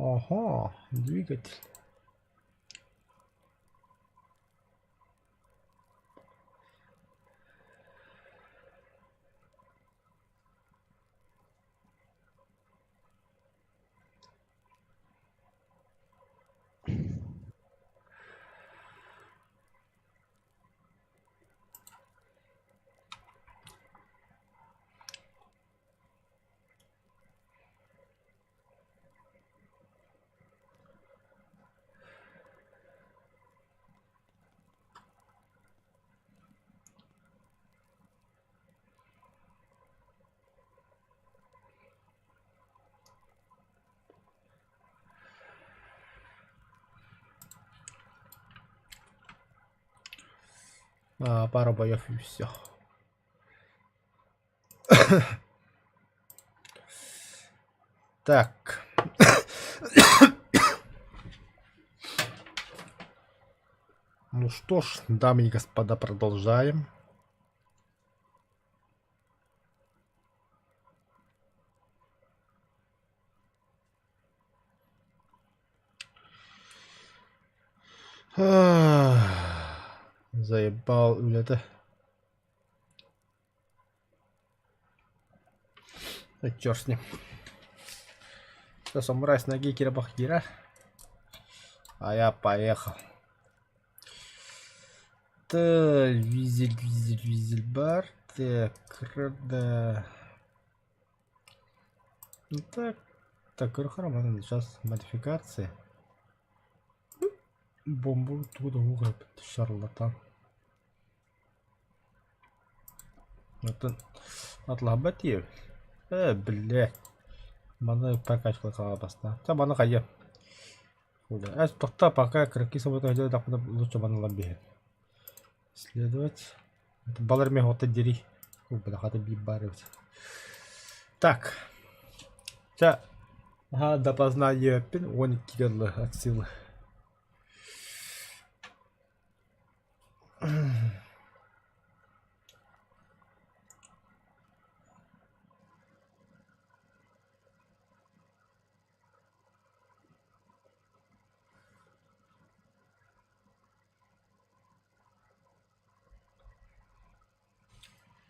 Ага, двигатель. Пару боев и все. Так. Ну что ж, дамы и господа, продолжаем. Заебал это. Чёрт с ним. Что, самурай с ноги Кирабахира? А я поехал. Так, визель, бар. Так, да. Ну так, хорошо, сейчас модификации. Бомбу туда угроб, шарлатан. Это отлабатив. Блядь. Мана прокачка калабасна. Бана кая. Тоқта пока крыки собой идет, так лучше бана лабихет. Следовать. Баларме хота дери. Хата бибаривать. Так. Ча. Допознание пин, он кирилл от силы.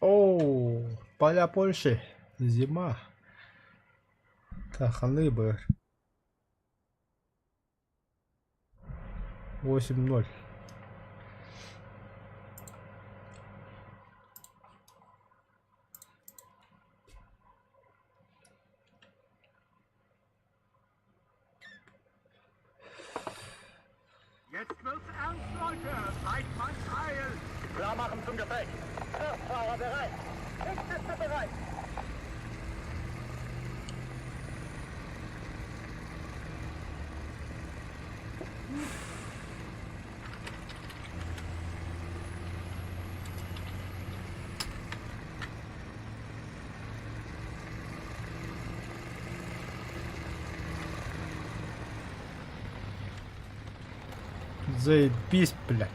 Оу, поля Польши, зима. Так, ханыбы. 8-0. Jetzt wird's ernst, Leute. Weidmann Teil. Klar machen zum Gefecht. Fahrer bereit. Lichtliste bereit. Заебись, бля.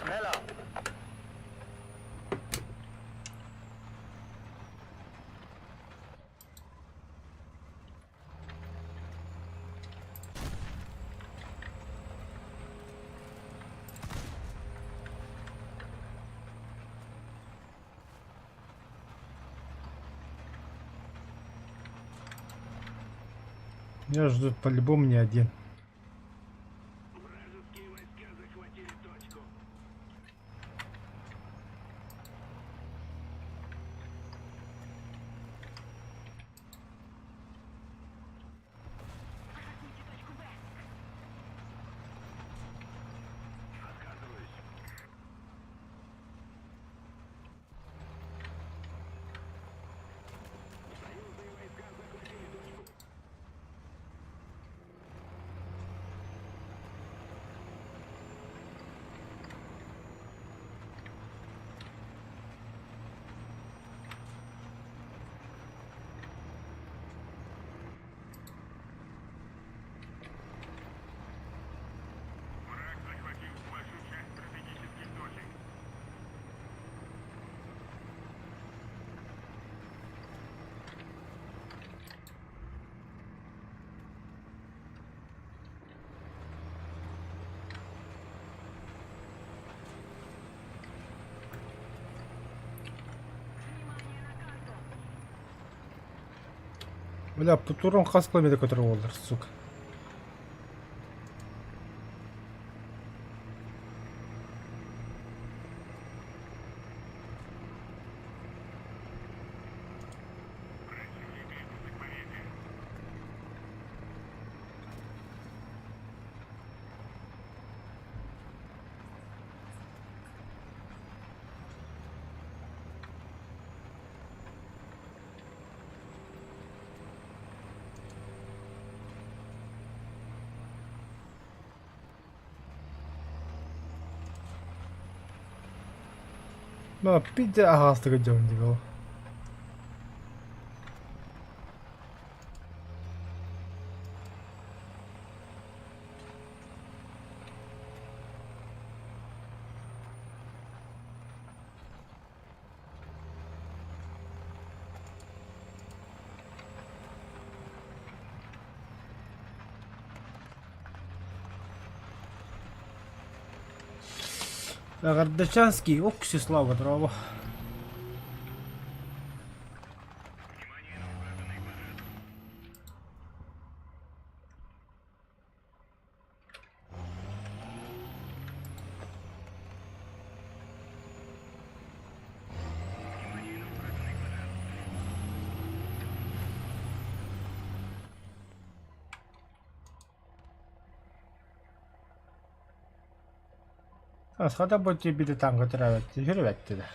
Schneller. Я жду по-любому не один. Вражеские войска захватили точку. Бля, Путурон қас километр көтеріп олар, сука. Ma pide ағасты көдеуін дейгі ол. Гордочанский, ох, Всеслава, дрова. Асқада бұтте биді таңғы тұрабетті, жүріп әтті де.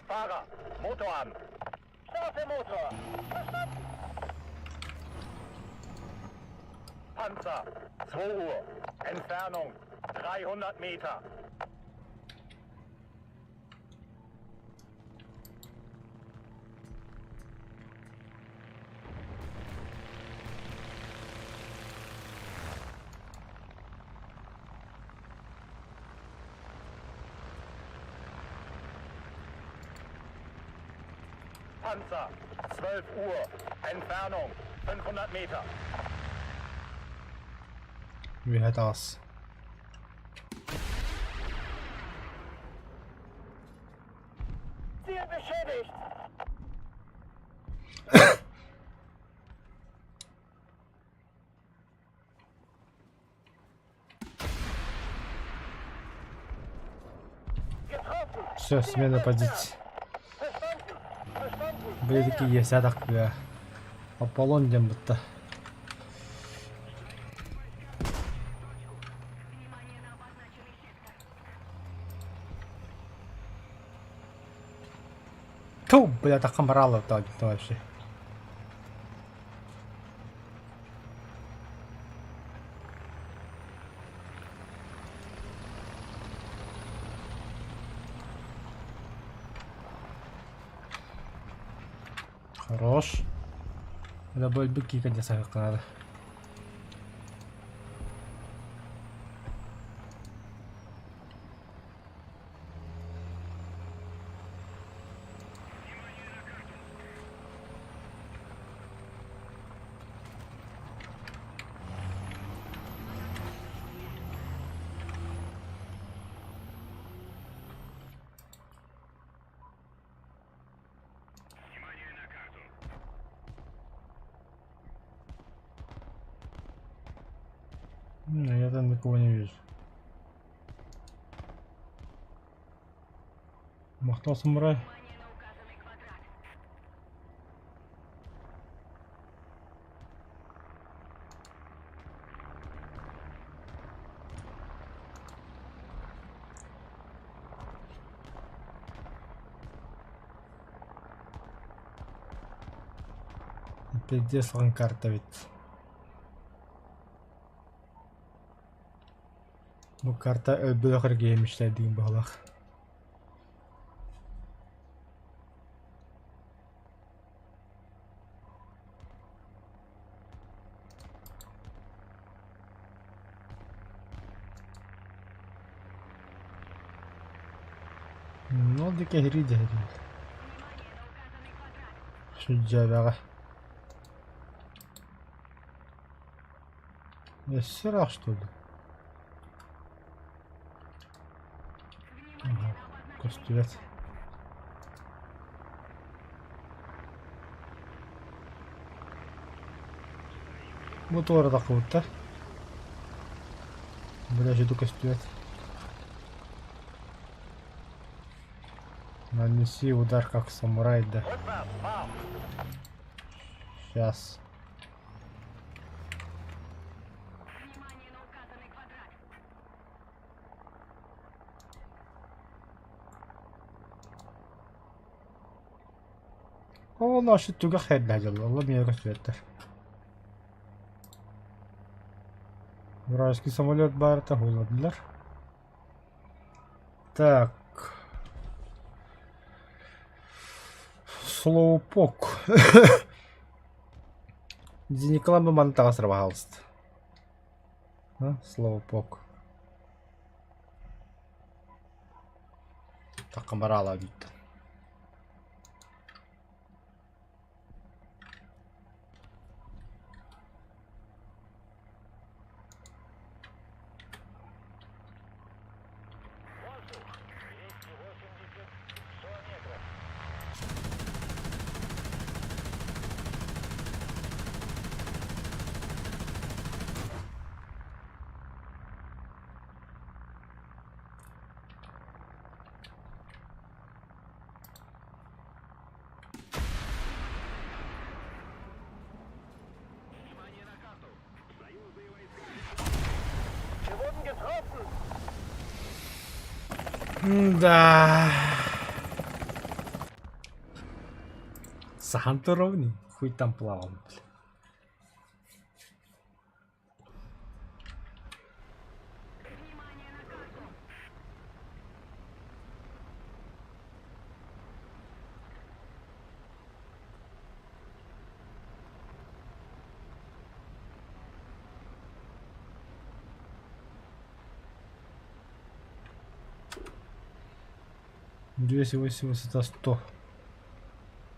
Fahrer, Motor an. Starte Motor. Verstanden. Panzer, 2 Uhr. Entfernung, 300 Meter. Panzer, 12 Uhr. Entfernung, 500 Meter. Wie hat das? Ziel beschädigt. Getroffen. Все, смена позиций. Были такие есть, а так бля. Аполлон дем будто. Ту, бля, так хамрало то вообще. Хорош. Это будет быки, конечно, как надо. Я там никого не вижу. Махтал самурай. Пиздец, карта ведь. Bu karta öbür giymişler diyeyim balak. Ne oldu ki heri cehri? Şu cevabı. Ne sıra что ли? Ага, костюлет. Мотора такой-то. Бля, жду костюлет. Нанеси удар как самурай, да. Rückwärts, fahr. Сейчас. والله شتو خير العجل والله ما костюлет. Вражеский самолет Барта Гуладлер. Так. Слоупок. Зеникламы монтал сорвался. Слоупок. Так, камарала вид. Wir wurden getroffen. Да. Санторовни. Хуй там плавал. Двести восемь, высота 100.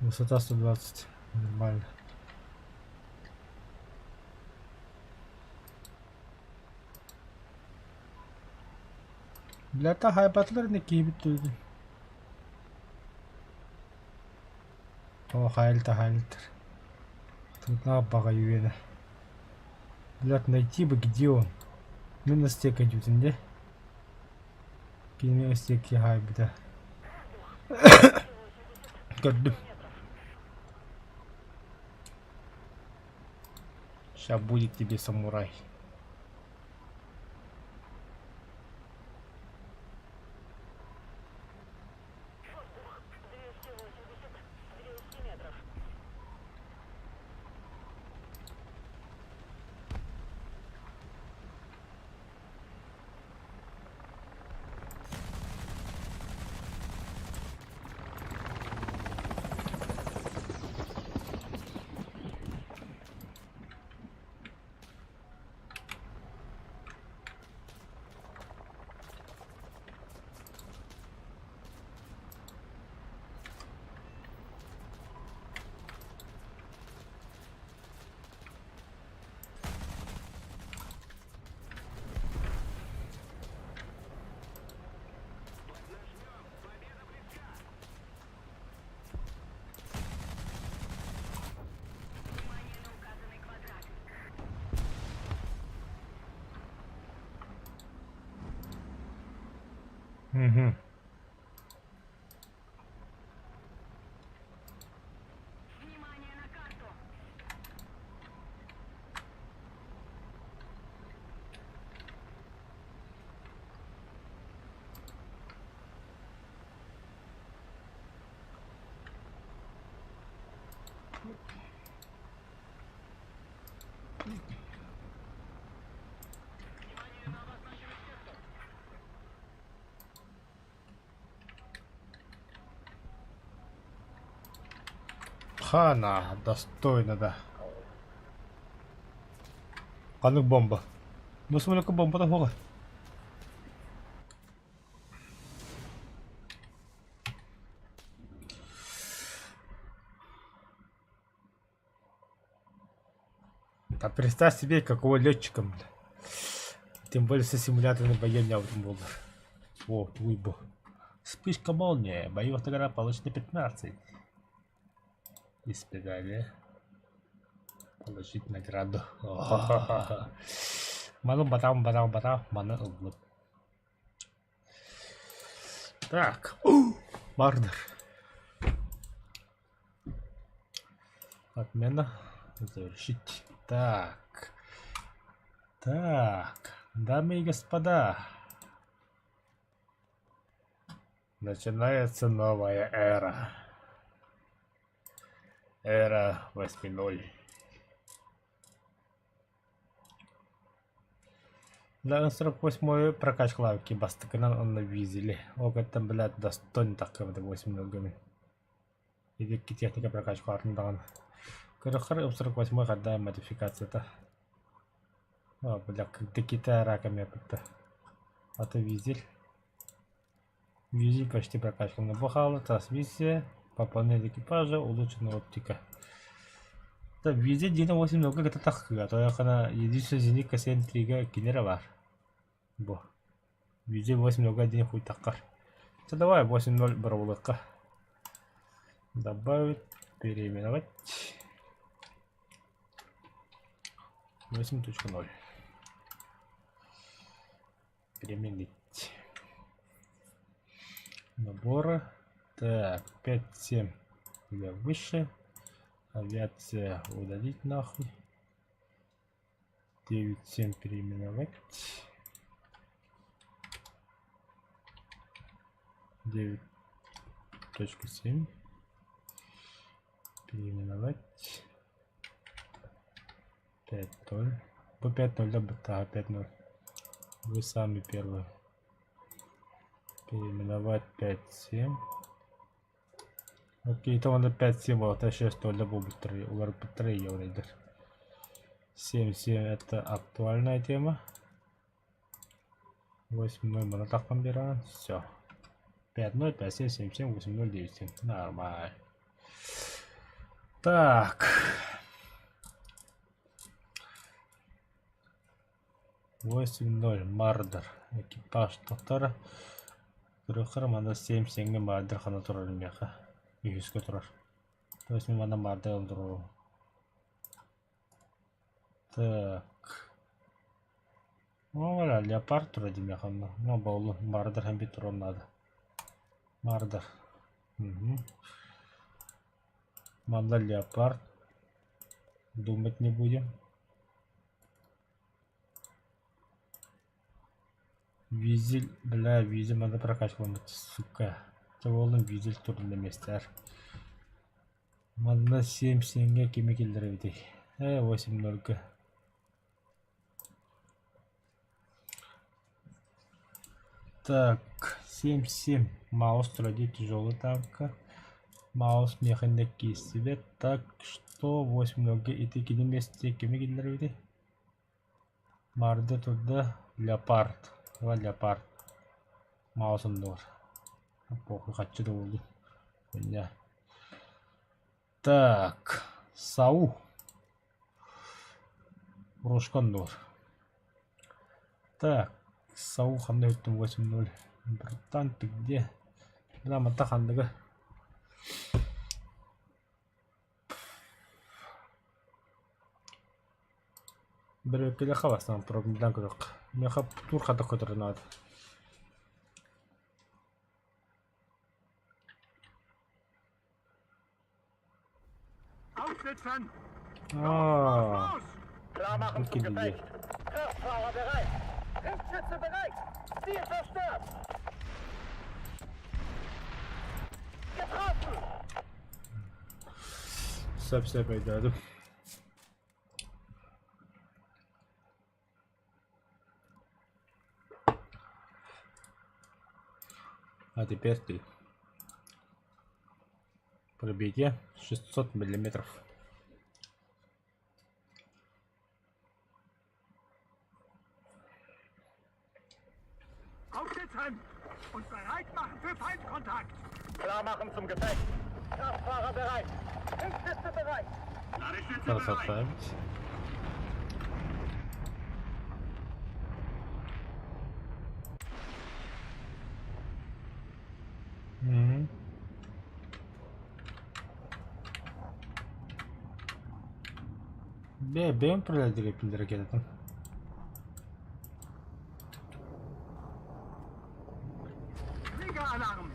Высота 120. Нормально. Бля, та хайбатлар не кибит. О, хайлтер. Тут на бага юена. Блядь, найти бы где он. Ну на стек идет, да? Кинь стеки хайбда. Gördüm. Сейчас будет тебе самурай. Угу. Хана, достойно, да. Канык бомба. Ну, смотри, бомба такого. А представь себе, какого летчиком. Тем более со симуляторным боем не был. О, уйбу. Вспышка молния. Боевая награда получена 15. Испытали. Получить награду. Ману батам. Мана углу. Так. Мардер. Отмена. Завершить. Так. Дамы и господа. Начинается новая эра. Эра 8.0. Да, 48-й прокачка лавки бастыкынан он навизили. Огаттан, блядь, достойно так в 8 ногами. Идеки техника прокачка артындаган. Кырыхыр 48-й гадда модификацията. О, блядь, как кита раками опыта. А то визель. Визель почти прокачка на бухала, трансмиссия, пополнение экипажа, улучшенная оптика. Да, визель дина 8 много это так, а то я хана единственный зенит касен трига кинера бар. Бо. Визель 8 много день хуй такар. То давай 8.0 барулыка. Добавить, переименовать. 8.0. Переменить. Наборы. Так, 5-7 для выше. Авиация удалить нахуй. 9-7 переименовать. 9.7 переименовать. 5.0. По 5.0 да, быта, 5.0. Вы сами первые. Переименовать 5.7. Окей, то надо 5.7, вот а 6.0 да был быстрее. Угар быстрее еврейдер. 7.7 это актуальная тема. 8.0 мы так помбираем. Все. 5.0, 5.7, 7.7, 8.0, 9.7. Нормально. Так. 8.0 Мардер. Экипаж Татара. Кырыхыр мана 7.7 Мардер хана турар меха. Үйіске тұрар. 8 мана Мардер алдыру. Так. Оля, леопард тура демеха. Ну, баулы Мардер хам бит турар надо. Мардер. Манда леопард. Думать не будем. Визель, бля, визель надо прокачивать, сука. Tavalın визель турында местер. Манда 7-7 кеме келдіреді. 8-0. Так, 7-7. Маус турады тяжелый танка. Маус механик себе. Так что 8-0 эти кеме месте кеме келдіреді. Марды турда леопард. Леопард. Маусым дор. Похуй, хочу да oldu. Бля. Так. Сау. Рушкан дор. Так. Сау ханда өттім 8-0. Братан, ты где? Да, мата хандыга. Бір өткелі қабастан проблемдан көрік. Мен қап тур қата көтерінады. Aufsitzen! Ааа. Klar machen zum Gefecht! Kraftfahrer bereit! Hilfsschütze bereit! Ziel zerstört! Getroffen! Все пойдет. А теперь ты. пробитие 600 миллиметров. Aufsitzen und bereit machen für Feindkontakt. Klar machen zum Gefecht. Kraftfahrer bereit. Hilfsstütze bereit. Ladestütze Зараз bereit. отправить. Мгм. Бем управлять ракетой. Fliegeralarm.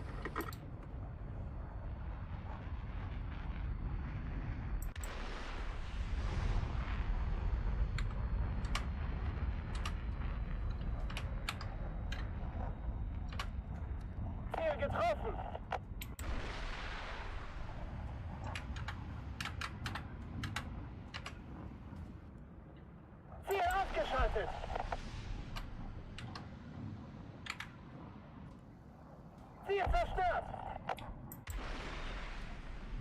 Ziel getroffen. Ziel ausgeschaltet. Ziel zerstört.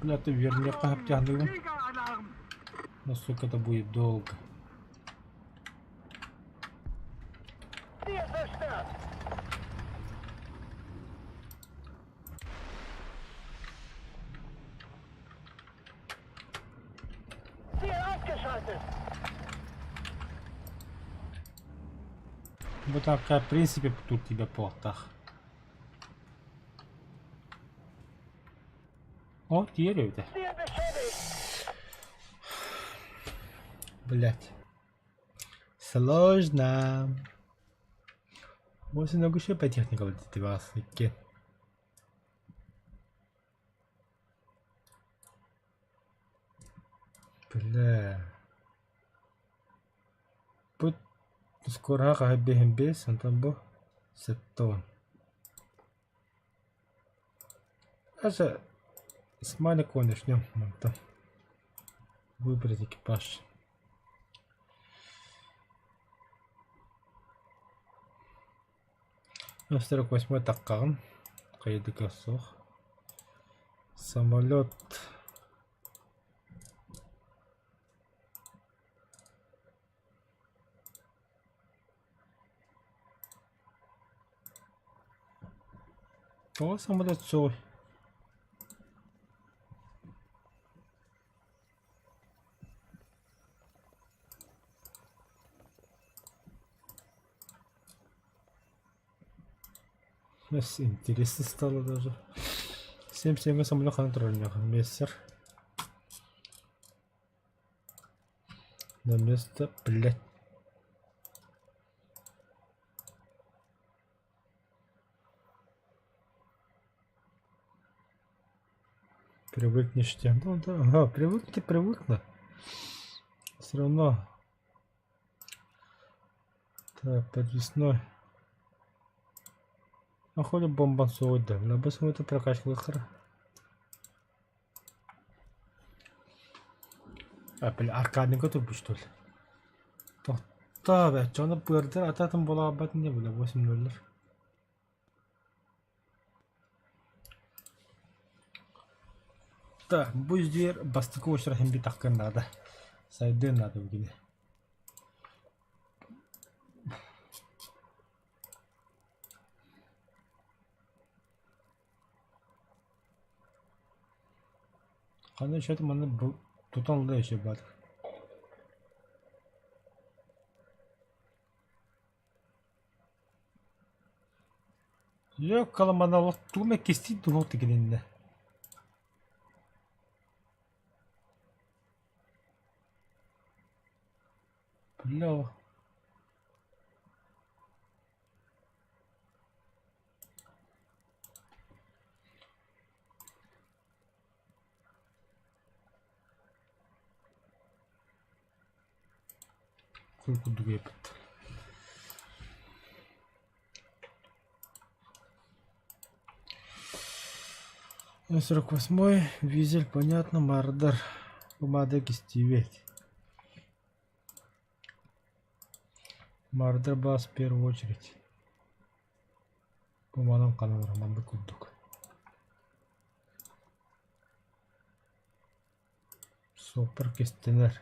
Бля, ты верни обтягиваем. Fliegeralarm. Насколько это будет долго. Ziel zerstört. Ziel ausgeschaltet. Вот такая, в принципе, тут тебя плохтах. О, дерево-то. Ziel beschädigt. Блять. Сложно. Вот много еще по технике вот эти вас. Бля. Пут. Скоро хабихим без, он там был. Сеттон. Аж с маленького начнем. Там. Выбрать экипаж. Ну, 48-й таккаган. Кайдык асох. Самолет. О, самолет свой. Интересно стало даже. 7 самолет контрольных. Мессер. На место, блять. Привыкнешь тем. Ну да, ага, привыкну. Все равно. Так, подвесной. Охоли бомбан соғойды. Лабасын өті прокачкалы қыры. Бля, аркадный көтірбі что ли? Тоқта бә, жоны бөрдір ататын бола абатын не бля, 8-0. Так, bu yüzden bastık uçlar hem bir takın nada. Saydı nada bugün. Hani şey bana bu tutanlı işe bak. Yok kalan bana tu me kesti tu hot gidinde. Bля. Сколько дуэпт. На 48-й визель, понятно, Мардер. Помада кистивет. Мардер бас в первую очередь. Помадан канал Романды курдук. Sopar kestiler.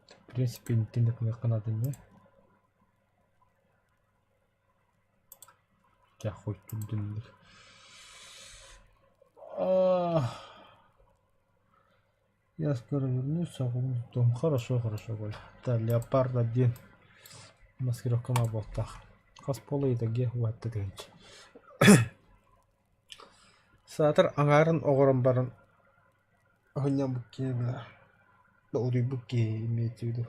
В принципе, интернет не канадный. Я хоть тут дымных. Я скоро вернусь, а он дом. Хорошо, Коль. Да, леопард один. Маскировка на болтах. Хаспола и таги уатты дегенче. Саатар аңарын оғырын барын. Охыннан букке бі. Баури букке имеется в виду.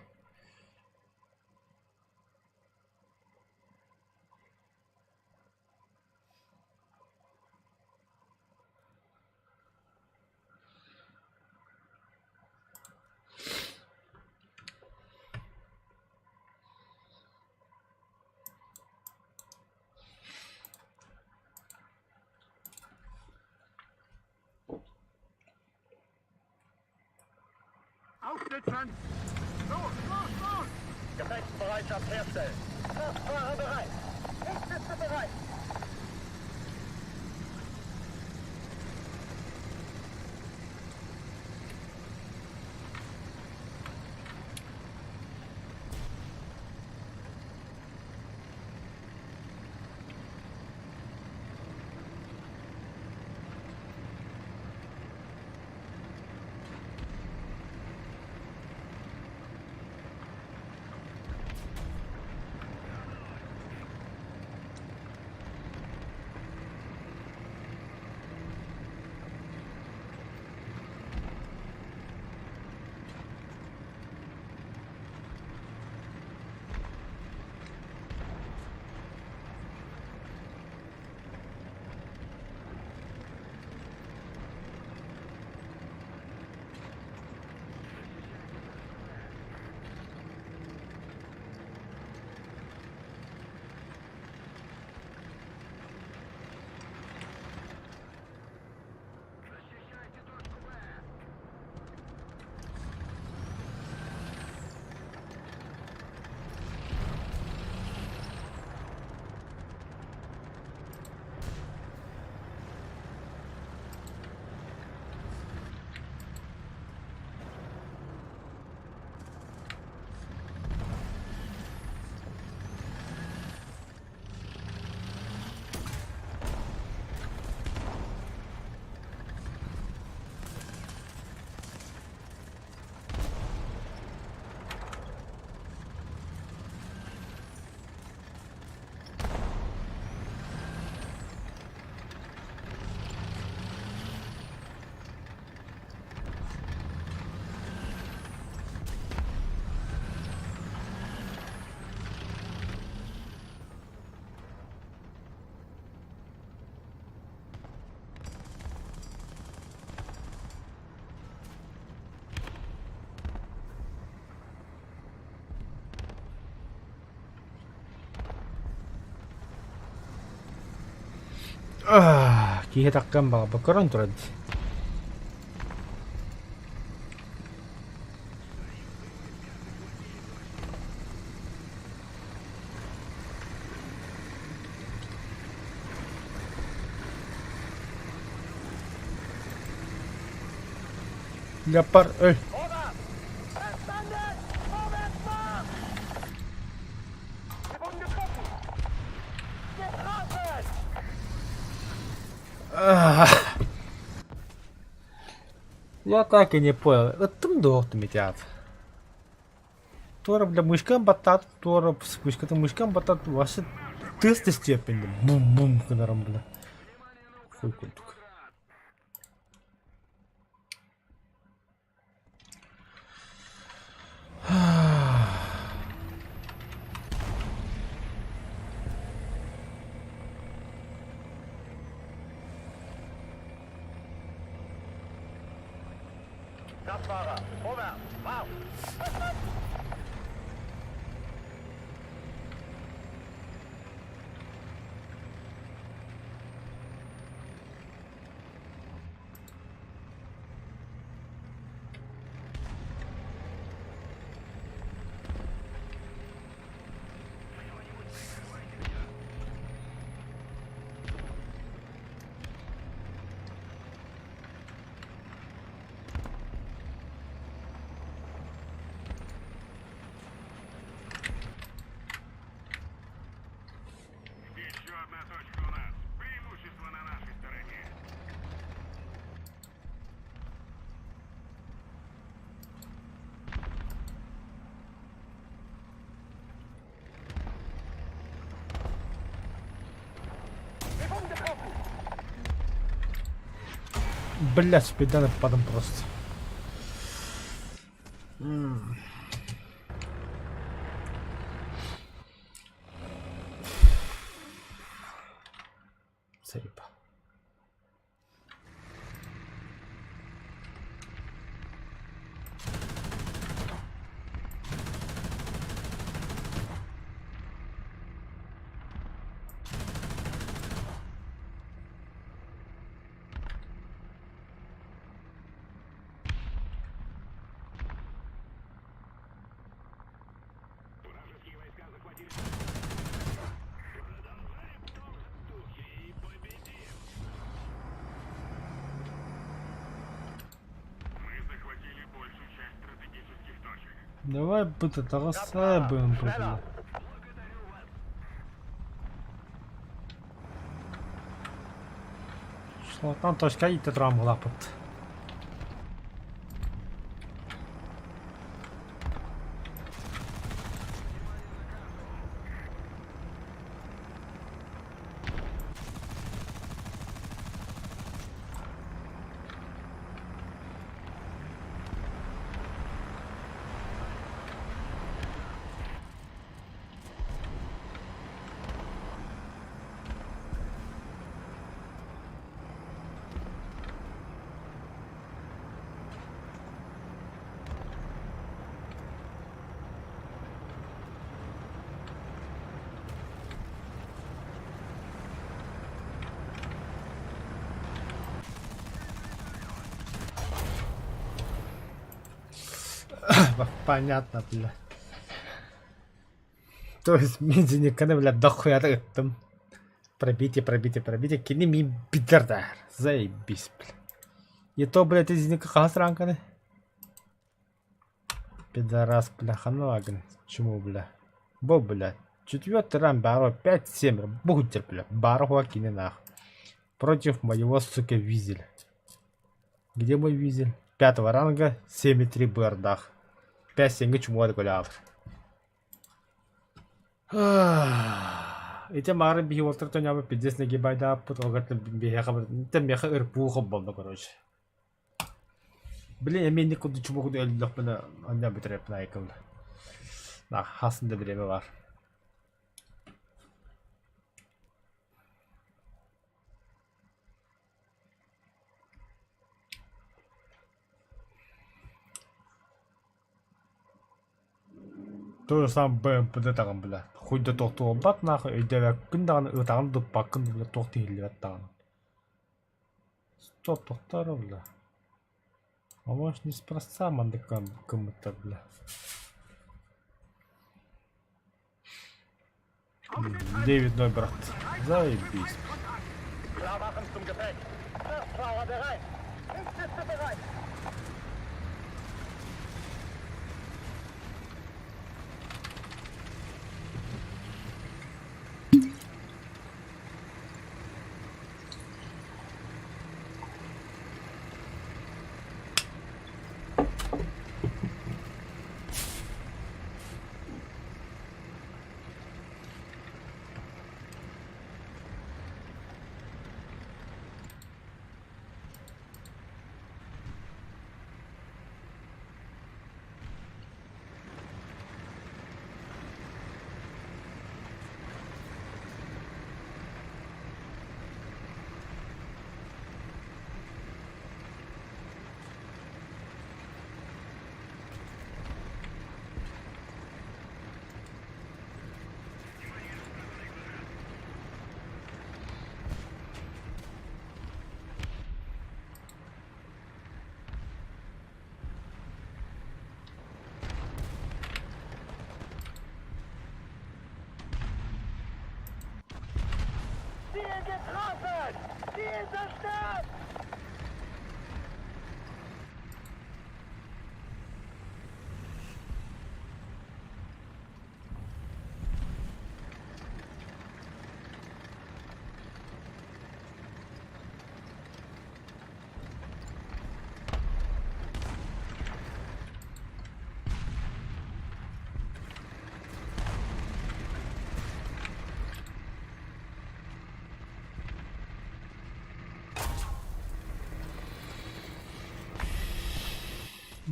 Aufsitzen! Los! Gefechtsbereitschaft herstellen! Kraftfahrer bereit! Lichtliste bereit! Киhe takkan baka bakkaron turad. Leopard, Vorwärts! Verstanden! Vorwärts, Marsch! Wir wurden getroffen! Getroffen! Я так и не понял. Это мдох метят. Тора, бля, мышкам батат, тора, с мышкой мышкам батат, ваши тесты степени. Бум-бум, кадарам, бля. Хуй культук. Kraftfahrer, vorwärts! Marsch! Бля, с педана падом просто. Заеба. Давай будто толстая будем пробовать. Что там точка и тетрам лапот. Понятно, бля. То есть мединиканы, бля, дохуя ыттым. Пробитие. Кини ми бидердар. Заебись, бля. И то, блядь, из них хасранканы. Пидорас, бля, ханваген. Чему, бля? Бо, бля. 4-й ран баро 5-7. Бухтер, бля. Баро хуакини нах. Против моего, сука, визеля. Где мой визель? 5-го ранга, 7,3 бардах. 5-7 чему голяв. Эти мары би волтер то няма 50 неги байда потогат би хабар. Тем я хэр пухо болду, короче. Блин, я мне никуда чему куда элдах бана анда битреп найкал. На хасында биреме бар. То же самое БМПД таган, бля. Хуй да тоқту бат нахуй өйдәвә күн даган ытаган да бакын бля тохты хилбәт таган. Стоп тохтар, бля. А может неспроста мандыкан кымыта, бля. 9-0, брат. Заебись. Klar machen zum Gepäck. Kraftfahrer bereit. Hilfskiste bereit. Ziel getroffen! Ziel zerstört!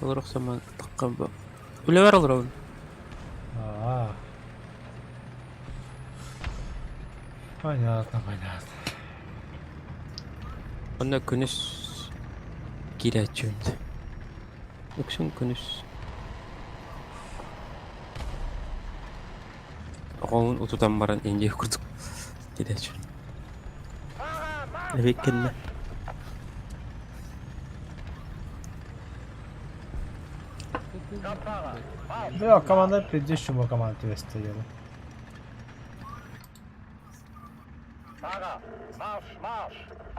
Толорок сама таққа үле бар олар оны. Понятно, понятно. Онда күніс кире чөнді. Өксін күніс. Оғауын ұтудан баран енде күрдік. Кире чөн. Әбек келме. Да, команда предыдущему команду стояла. Fahrer, Marsch, Marsch!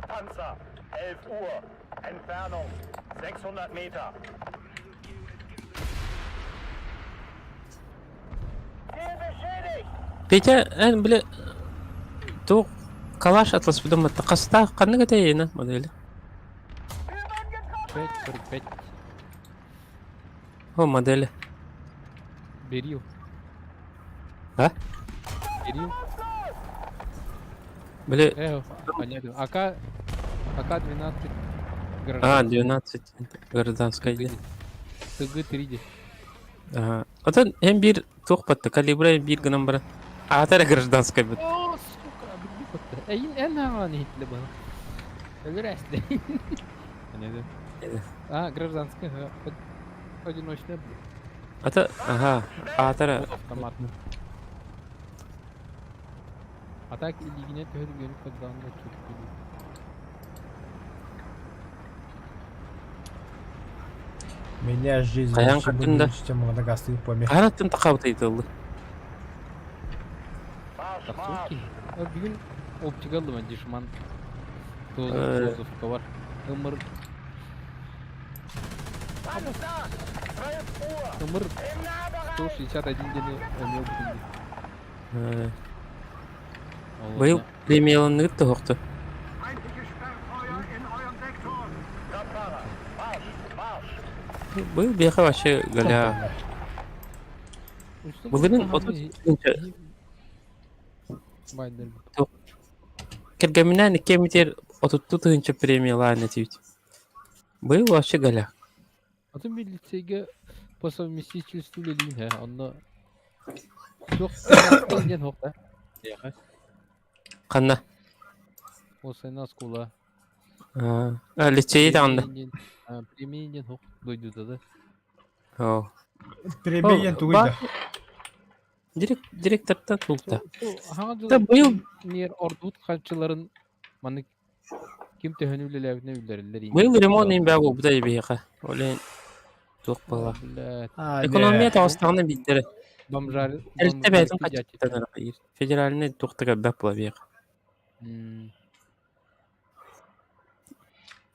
Panzer, 11 Uhr. Entfernung, 600 Meter. Ziel beschädigt! Петя, біле, тоқ калаш атлас бұдан матта қаста қанны кәтейіна модели. 5:45. О, модели. Берил. А? Берил. Біле, Понятно. АК-12. 12 гражданская идея. ТГ-3. Ага. Отан hem bir тоқ батты, калибра bir гынан бара. Атары гражданская бит. О, сука, білді көтті. Әйін ән ағаны хитлі бана. Өлір әсті. Гражданская. Одиночная. Ата, ага, атары. Автоматный. Атак илигине төгілген қадағында кетіп келу. Меня жизнь Қаян лучше будет қаттың да? лучше, чем Мадагаскар помех. Қанаттың тақауыты етілді. Marsch, Тақсыз Marsch! ки. Бүгін оптикалды мен дешман. Э. Тозовка бар. Өмір Panzer, 12 Uhr. Өмір Im Nahbereich! 161 дене өмір бүгінде. Бұл премияланы күтті хоқты. Feindliche Sperrfeuer in eurem Sektor. Fahrer, Marsch, Marsch! Бұл беқа башы галя. Бұлының 30 Байдер. кергемінен 2 метр 30 премияланы түйт. Бұл башы галя. Аты милицейге по совместительству лелин, хэ, онда... Жоқ, ден хоқта. Яға. Қанна? Осайна скула. Лицейі тағында. Премиен хоқ дойду да. Премиен тугайда. Директордан тұлды. Да быйыл- нер ордут қанчыларын маны ким төһөнүлеләбне үлдерелер. Бұл ремонт ең бәгі бұдай бейқа. Олен тоқ бала. Экономия тағыстағына биттері. Бомжар. Әлітті бәйтін қачеттен арқайыр. Федераліне тоқтыға бәп бұла бейқа.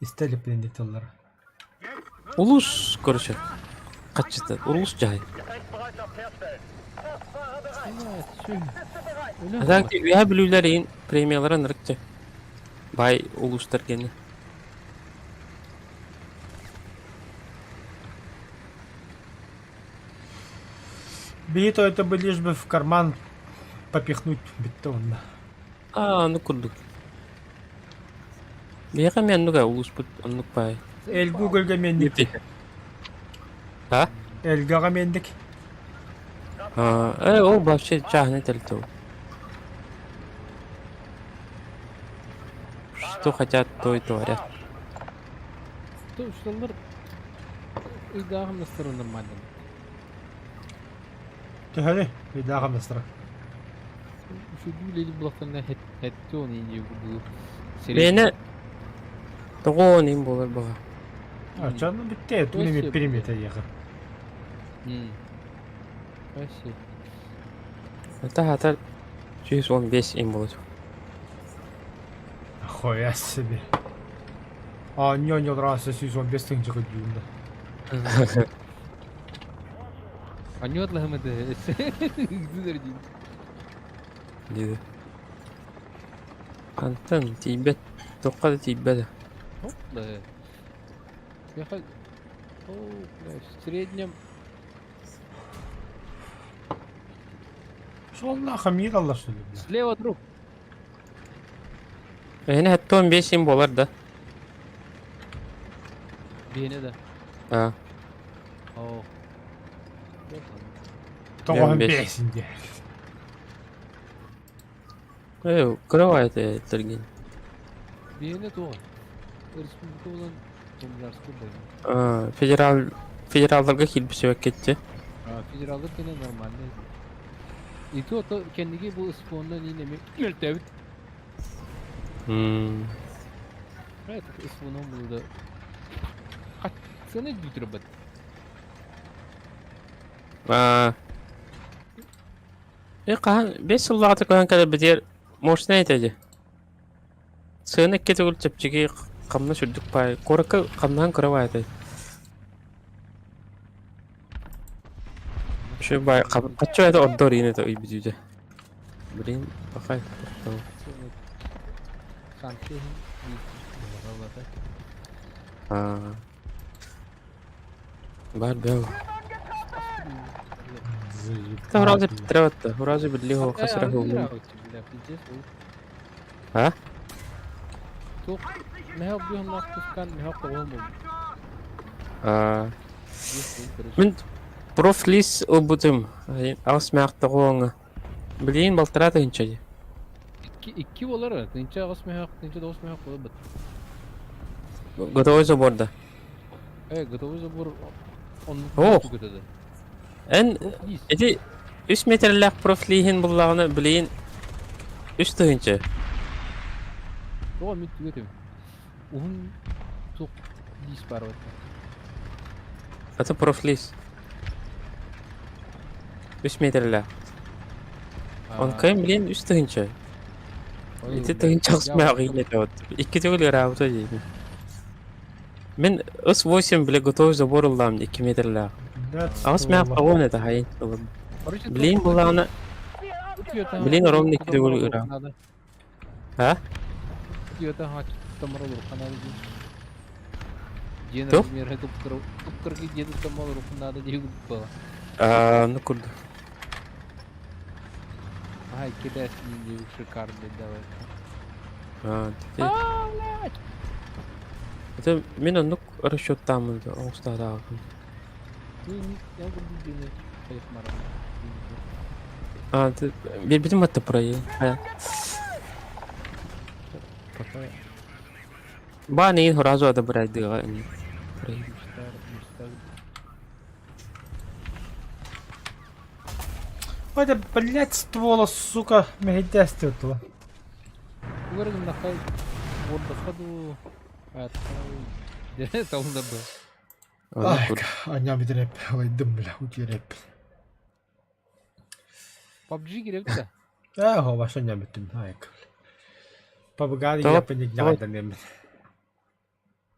Истели пленить олар. Улус көріші. Қачетті. Улус жай. Gefechtsbereitschaft herstellen. Kraftfahrer bereit. Атақты үйә білулер ең премиялары нырықты. Бай улустар кені. Бейт это бы лишь бы в карман попихнуть бетонно. Ну күрдік. Бейқа мен нүгі улус бұд, онлық бай. Эль Гугольга мендик. А? Эльгага мендик. Ол вообще чағыны тәлті ол. Что хотят, то и творят. То шталар ыйдагы настыры нормально. Төхәле, бейдага мастера. Şu düğüleli bulaklarına hette onu ince bu. Бені тұғуын ең болар бұға. Чаны битте, түнеме периметр ехал. Спасибо. Ата атар 115 ең болады. Хуя себе. Не нравится сезон без тыңжығы дүйімді. Аню Атлахамады. Güzel değil. Деді. Антон, тейбет. Тоққады тейбеді. Опла. Я хоть... О, блядь, в среднем... Шо Аллаха мир Аллах что ли? Слева друг. Әне әтті 15 ең болар да. Бейне да. О. Тоғын 25. бесінде. Кровать Тергин. Бейне тоғы. Республика olan Tomlarskı Федералдарға келбісі кетті. Federallık yine normalde. İti o da kendine bu ıspondan yine mi? Yeltevit. Evet, ıspondan burada. Kaç sene götürüp Kaan 5 yıllarda koyan kadar biter moşna etedi. Sığına ketugul çepçigi kamna sürdük pay. Koraka kamdan kırava etedi. Şu bay kaçıyor eda oddor yine de iyi bizice. Birin bakay. Sanki Бар бяу. Та хуразы бітіріватты. Хуразы бірлі хо қасыра хо. Ha? Çok ne yapıyorsun lan kıskan ne yapıyor mu? Мен профлис обутым. Асмақты қоңы. Білейін балтырады хинчади. İki olar. Tinçe asmaya hak, tinçe de asmaya hak olur. Готовый заборда. Готовы забор. Он Ох. götürdü. Эн эти 3 метрлік профлиһин буллағыны білейін 3 тыгынча. Doğru mit götürdü. Onun çok dispar var. Это профлис. 3 метрлік. Он кайм білейін 3 тыгынча. Эти тыгынча асмая қиын етеуд. 2 төгіл ғырауыта деймін. Мен ыс 8 біле готовый забор ұллам 2 метрлік. Асмая қауын еді хайын. Білейін буллағыны. Bilin oranın iki de gol ıra. Ha? Diyorda haç tamar olur kanalı. Yine Yok. bir kıpkır ki yedi tamar olur kanalı diye bu. Ne kurdu? Ay gidersin diye şu kardı da var. Dedi. Это мен анук расчёттамын да оңстада алган. Я буду делать кайфмарам. Бирбидим атты прайы. Ба нейін хуразу ада брайдыға. Это, блядь, ствола, сука, мегидясти этого. Говорим на хай. Вот доходу. Это он забыл. Ай, аням бидреп, ойдым, бля, утиреп. PUBG girip de. Хо, баша аням битим, айк. Пабгари Tamam, yapınca tamam. nereden emin.